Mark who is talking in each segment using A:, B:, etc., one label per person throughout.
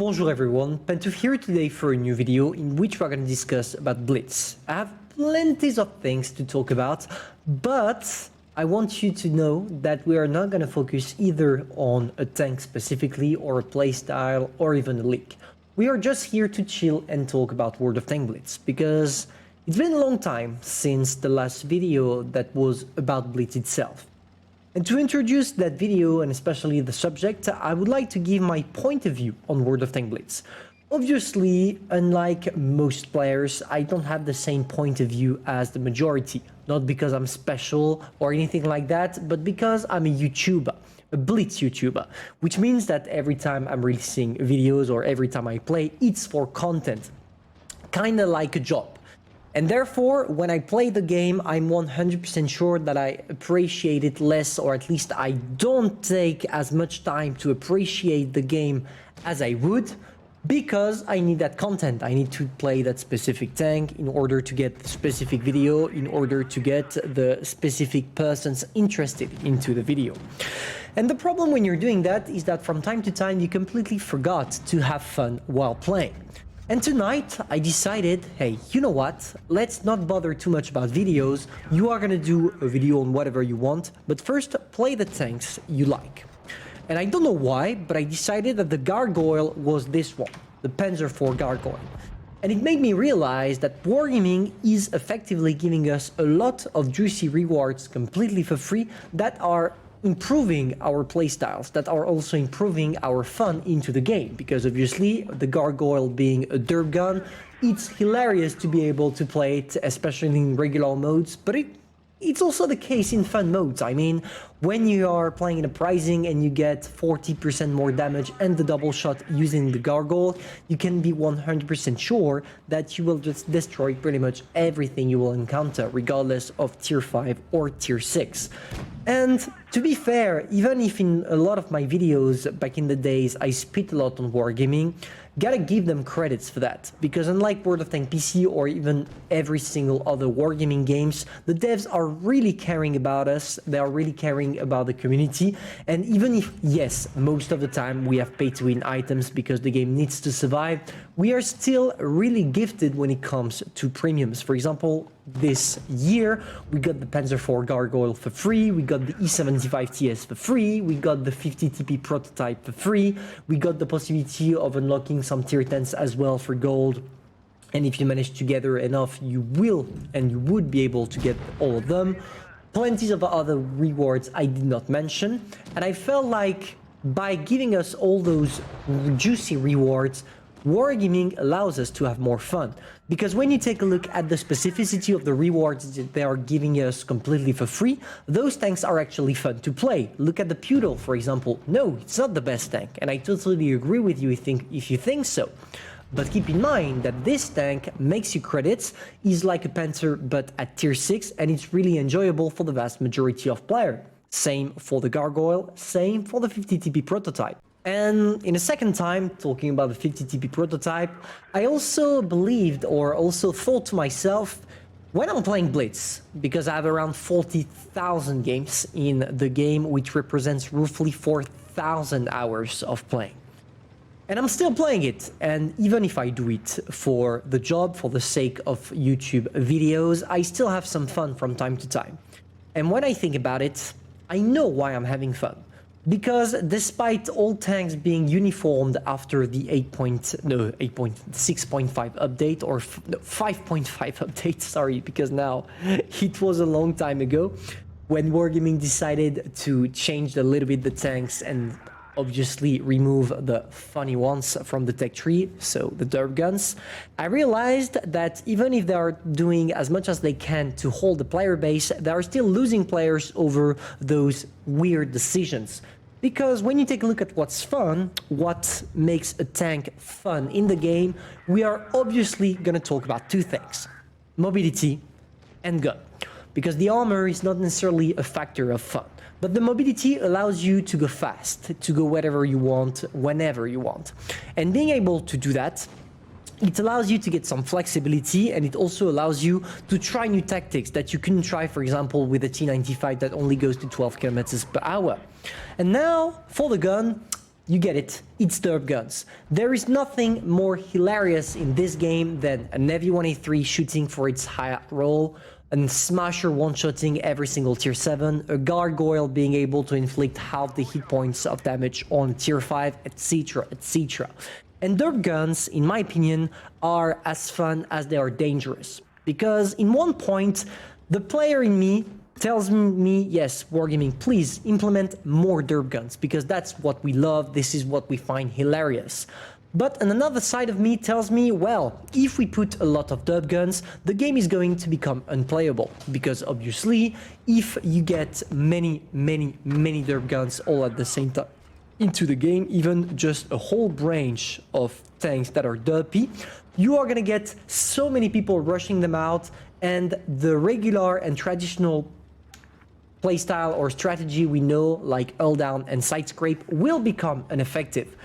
A: Bonjour everyone, Pantoufleee here today for a new video in which we're going to discuss about Blitz. I have plenty of things to talk about, but I want you to know that we are not going to focus either on a tank specifically or a playstyle or even a league. We are just here to chill and talk about World of Tank Blitz because it's been a long time since the last video that was about Blitz itself. And to introduce that video and especially the subject, I would like to give my point of view on World of Tank Blitz. Obviously, unlike most players, I don't have the same point of view as the majority. Not because I'm special or anything like that, but because I'm a YouTuber, a Blitz YouTuber. Which means that every time I'm releasing videos or every time I play, it's for content. Kinda like a job. And therefore, when I play the game, I'm 100% sure that I appreciate it less, or at least I don't take as much time to appreciate the game as I would, because I need that content. I need to play that specific tank in order to get the specific video, in order to get the specific persons interested into the video. And the problem when you're doing that is that from time to time, you completely forgot to have fun while playing. And tonight I decided, hey, you know what? Let's not bother too much about videos. You are gonna do a video on whatever you want, but first play the tanks you like. And I don't know why, but I decided that the gargoyle was this one, the Panzer IV gargoyle. And it made me realize that wargaming is effectively giving us a lot of juicy rewards completely for free that are improving our playstyles, that are also improving our fun into the game, because obviously the gargoyle being a derp gun, it's hilarious to be able to play it, especially in regular modes, but it's also the case in fun modes. I mean, when you are playing in a prizing and you get 40% more damage and the double shot using the gargoyle, you can be 100% sure that you will just destroy pretty much everything you will encounter, regardless of tier 5 or tier 6. And to be fair, even if in a lot of my videos back in the days I spit a lot on wargaming, gotta give them credits for that, because unlike World of Tank PC or even every single other wargaming games, the devs are really caring about us, they are really caring about the community, and even if, yes, most of the time we have pay-to-win items because the game needs to survive, we are still really gifted when it comes to premiums. For example, this year we got the Panzer IV gargoyle for free, we got the E75 TS for free, we got the 50 TP prototype for free, we got the possibility of unlocking some tier 10s as well for gold, and if you manage to gather enough, you will and you would be able to get all of them. Plenty of other rewards I did not mention, and I felt like by giving us all those juicy rewards, wargaming allows us to have more fun. Because when you take a look at the specificity of the rewards that they are giving us completely for free, those tanks are actually fun to play. Look at the Poodle, for example. No, it's not the best tank, and I totally agree with you if you think so. But keep in mind that this tank makes you credits, is like a Panther but at tier 6, and it's really enjoyable for the vast majority of players. Same for the gargoyle, same for the 50 TP prototype. And in a second time, talking about the 50 TP prototype, I also believed or also thought to myself, when I'm playing Blitz, because I have around 40,000 games in the game, which represents roughly 4,000 hours of playing. And I'm still playing it, and even if I do it for the job, for the sake of YouTube videos, I still have some fun from time to time. And when I think about it, I know why I'm having fun. Because despite all tanks being uniformed after the 6.5 update, or 5.5 update, sorry, because now it was a long time ago, when wargaming decided to change a little bit the tanks and obviously remove the funny ones from the tech tree, so the derp guns, I realized that even if they are doing as much as they can to hold the player base, they are still losing players over those weird decisions. Because when you take a look at what's fun, what makes a tank fun in the game, we are obviously going to talk about two things: mobility and gun. Because the armor is not necessarily a factor of fun, but the mobility allows you to go fast, to go wherever you want, whenever you want. And being able to do that, it allows you to get some flexibility, and it also allows you to try new tactics that you couldn't try, for example, with a T95 that only goes to 12 kilometers per hour. And now, for the gun, you get it, it's derp guns. There is nothing more hilarious in this game than an heavy 183 shooting for its high roll, a smasher one-shotting every single tier 7, a gargoyle being able to inflict half the hit points of damage on tier 5, etc, etc. And derp guns, in my opinion, are as fun as they are dangerous. Because in one point, the player in me tells me, yes, Wargaming, please implement more derp guns, because that's what we love, this is what we find hilarious. But another side of me tells me, well, if we put a lot of derp guns, the game is going to become unplayable. Because obviously, if you get many derp guns all at the same time into the game, even just a whole branch of tanks that are derpy, you are gonna get so many people rushing them out, and the regular and traditional playstyle or strategy we know, like hull down and side scrape, will become ineffective.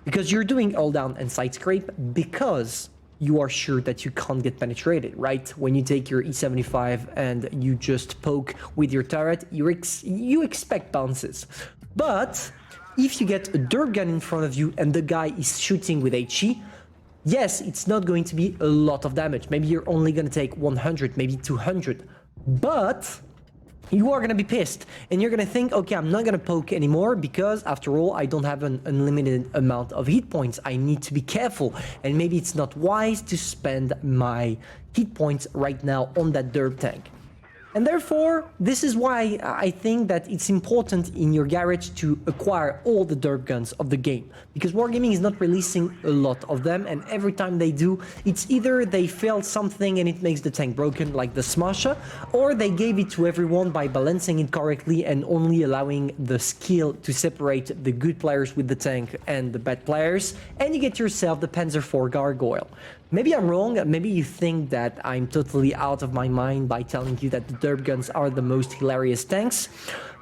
A: Because you're doing hull down and side scrape because you are sure that you can't get penetrated, right? When you take your E75 and you just poke with your turret, you expect bounces. But if you get a derp gun in front of you and the guy is shooting with HE, yes, it's not going to be a lot of damage. Maybe you're only going to take 100, maybe 200. But you are going to be pissed and you're going to think, okay, I'm not going to poke anymore because after all, I don't have an unlimited amount of hit points. I need to be careful, and maybe it's not wise to spend my hit points right now on that derp tank. And therefore, this is why I think that it's important in your garage to acquire all the derp guns of the game. Because Wargaming is not releasing a lot of them, and every time they do, it's either they failed something and it makes the tank broken, like the Smasher, or they gave it to everyone by balancing it correctly and only allowing the skill to separate the good players with the tank and the bad players, and you get yourself the Panzer IV Gargoyle. Maybe I'm wrong, maybe you think that I'm totally out of my mind by telling you that the derp guns are the most hilarious tanks,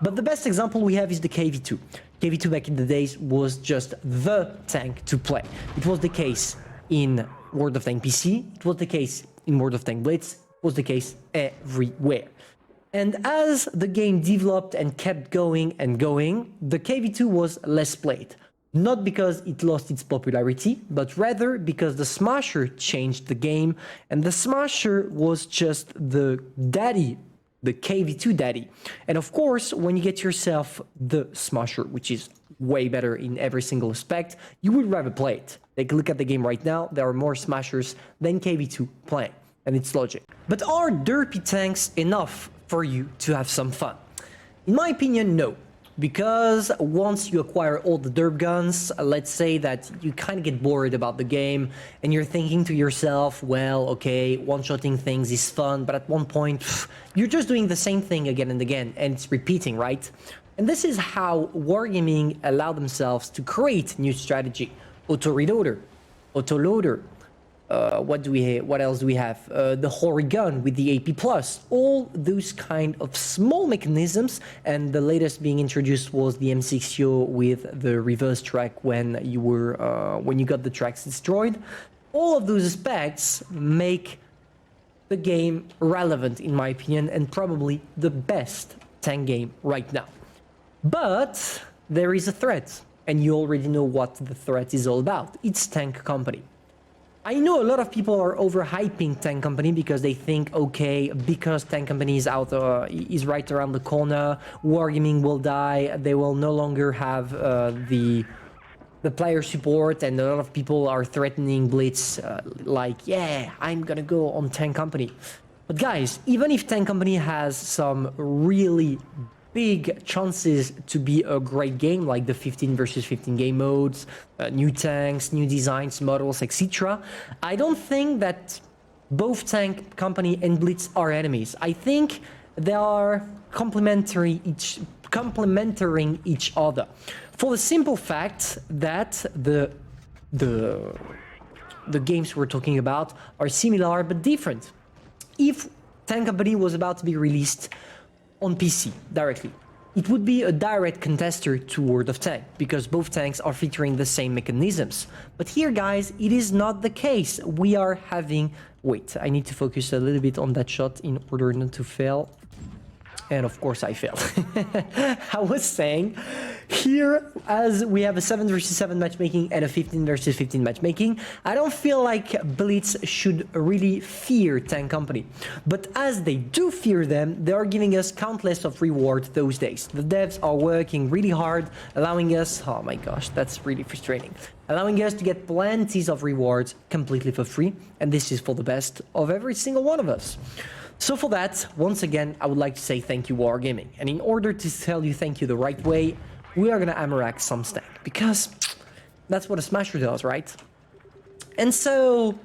A: but the best example we have is the KV-2. KV-2 back in the days was just the tank to play. It was the case in World of Tank PC, it was the case in World of Tank Blitz, it was the case everywhere. And as the game developed and kept going and going, the KV-2 was less played. Not because it lost its popularity, but rather because the Smasher changed the game, and the Smasher was just the daddy, the KV-2 daddy. And of course, when you get yourself the Smasher, which is way better in every single aspect, you would rather play it. Take a look at the game right now, there are more Smashers than KV-2 playing, and it's logic. But are derpy tanks enough for you to have some fun? In my opinion, no. Because once you acquire all the derp guns, let's say that you kind of get bored about the game and you're thinking to yourself, well, okay, one-shotting things is fun, but at one point, you're just doing the same thing again and again, and it's repeating, right? And this is how Wargaming allow themselves to create new strategy. Auto-reloader, auto-loader. What else do we have? The Hori gun with the AP+. All those kind of small mechanisms, and the latest being introduced was the M6O with the reverse track when you got the tracks destroyed. All of those aspects make the game relevant, in my opinion, and probably the best tank game right now. But there is a threat, and you already know what the threat is all about. It's Tank Company. I know a lot of people are overhyping Tank Company because they think, okay, because Tank Company is is right around the corner, Wargaming will die, they will no longer have the player support, and a lot of people are threatening Blitz, like, yeah, I'm gonna go on Tank Company. But guys, even if Tank Company has some really big chances to be a great game, like the 15 versus 15 game modes, new tanks, new designs, models, etc. I don't think that both Tank Company and Blitz are enemies. I think they are complementing each other, for the simple fact that the games we're talking about are similar but different. If Tank Company was about to be released on PC directly, it would be a direct contester to World of Tank, because both tanks are featuring the same mechanisms. But here, guys, it is not the case. We are having... Wait, I need to focus a little bit on that shot in order not to fail. And of course I failed. I was saying, here, as we have a 7 versus 7 matchmaking and a 15 versus 15 matchmaking, I don't feel like Blitz should really fear Tank Company. But as they do fear them, they are giving us countless of rewards those days. The devs are working really hard, allowing us, oh my gosh, that's really frustrating, allowing us to get plenty of rewards completely for free, and this is for the best of every single one of us. So for that, once again, I would like to say thank you, Wargaming. And in order to tell you thank you the right way, we are gonna Amarac some stank, because that's what a Smasher does, right? And so,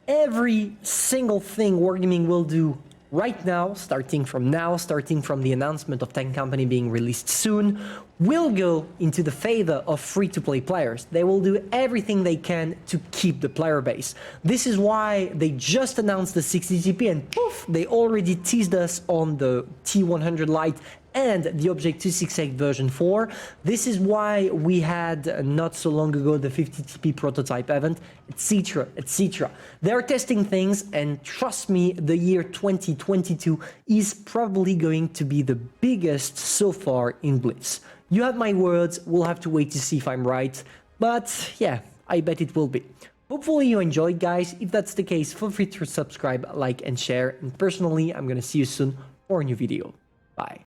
A: every single thing Wargaming will do right now, starting from the announcement of Tank Company being released soon, will go into the favor of free-to-play players. They will do everything they can to keep the player base. This is why they just announced the 60GP and poof, they already teased us on the T100 Lite and the Object 268 version 4. This is why we had not so long ago the 50TP prototype event, etc, etc. They're testing things, and trust me, the year 2022 is probably going to be the biggest so far in Blitz. You have my words, we'll have to wait to see if I'm right, but yeah, I bet it will be. Hopefully you enjoyed, guys. If that's the case, feel free to subscribe, like and share, and personally, I'm gonna see you soon for a new video. Bye.